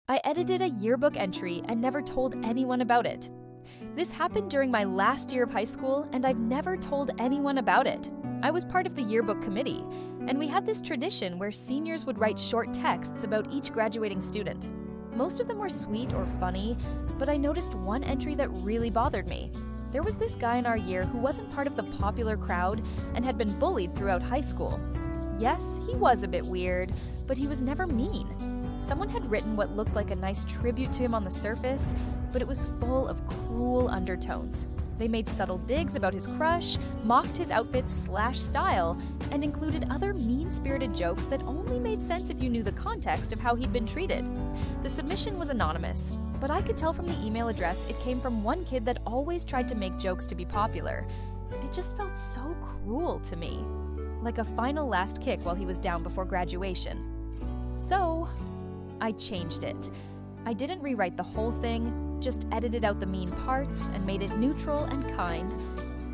I edited a yearbook entry and never told anyone about it. This happened during my last year of high school, and I've never told anyone about it. I was part of the yearbook committee, and we had this tradition where seniors would write short texts about each graduating student. Most of them were sweet or funny, but I noticed one entry that really bothered me. There was this guy in our year who wasn't part of the popular crowd and had been bullied throughout high school. Yes, he was a bit weird, but he was never mean. Someone had written what looked like a nice tribute to him on the surface, but it was full of cruel undertones. They made subtle digs about his crush, mocked his outfits/style, and included other mean-spirited jokes that only made sense if you knew the context of how he'd been treated. The submission was anonymous, but I could tell from the email address it came from one kid that always tried to make jokes to be popular. It just felt so cruel to me, like a final last kick while he was down before graduation. So, I changed it. I didn't rewrite the whole thing, just edited out the mean parts and made it neutral and kind.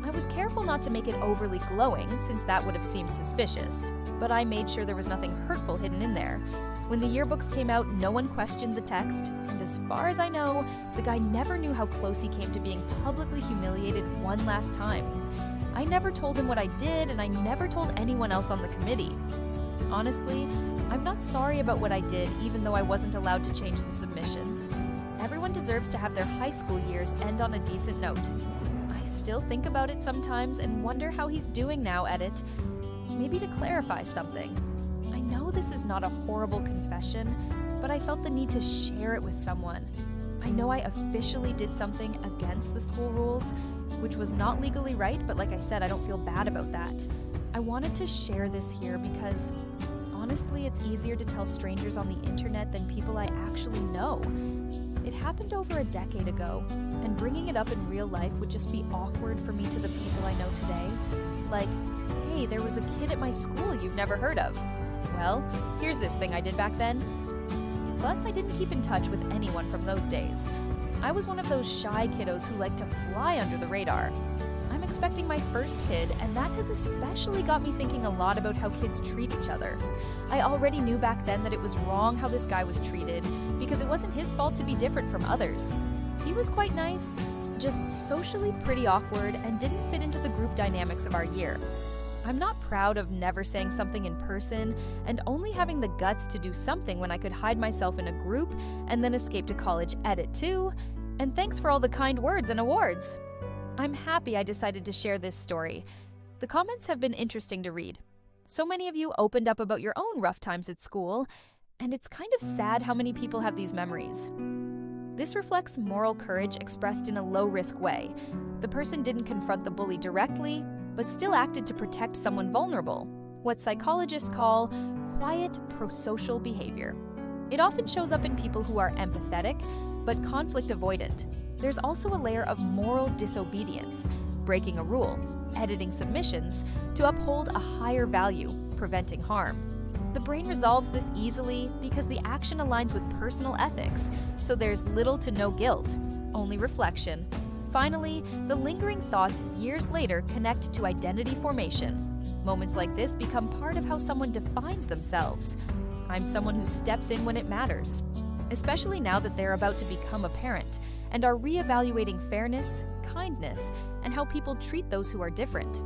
I was careful not to make it overly glowing, since that would have seemed suspicious, but I made sure there was nothing hurtful hidden in there. When the yearbooks came out, no one questioned the text, and as far as I know, the guy never knew how close he came to being publicly humiliated one last time. I never told him what I did, and I never told anyone else on the committee. Honestly, I'm not sorry about what I did, even though I wasn't allowed to change the submissions. Everyone deserves to have their high school years end on a decent note. I still think about it sometimes and wonder how he's doing now at it. Maybe to clarify something. I know this is not a horrible confession, but I felt the need to share it with someone. I know I officially did something against the school rules, which was not legally right, but like I said, I don't feel bad about that. I wanted to share this here because honestly, it's easier to tell strangers on the internet than people I actually know. It happened over a decade ago, and bringing it up in real life would just be awkward for me to the people I know today. Like, hey, there was a kid at my school you've never heard of. Well, here's this thing I did back then. Plus, I didn't keep in touch with anyone from those days. I was one of those shy kiddos who like to fly under the radar. I'm expecting my first kid, and that has especially got me thinking a lot about how kids treat each other. I already knew back then that it was wrong how this guy was treated, because it wasn't his fault to be different from others. He was quite nice, just socially pretty awkward and didn't fit into the group dynamics of our year. I'm not proud of never saying something in person and only having the guts to do something when I could hide myself in a group and then escape to college edit too. And thanks for all the kind words and awards. I'm happy I decided to share this story. The comments have been interesting to read. So many of you opened up about your own rough times at school, and it's kind of sad how many people have these memories. This reflects moral courage expressed in a low-risk way. The person didn't confront the bully directly, but still acted to protect someone vulnerable, what psychologists call quiet prosocial behavior. It often shows up in people who are empathetic, but conflict avoidant. There's also a layer of moral disobedience, breaking a rule, editing submissions, to uphold a higher value, preventing harm. The brain resolves this easily because the action aligns with personal ethics, so there's little to no guilt, only reflection. Finally, the lingering thoughts years later connect to identity formation. Moments like this become part of how someone defines themselves. I'm someone who steps in when it matters, especially now that they're about to become a parent and are reevaluating fairness, kindness, and how people treat those who are different.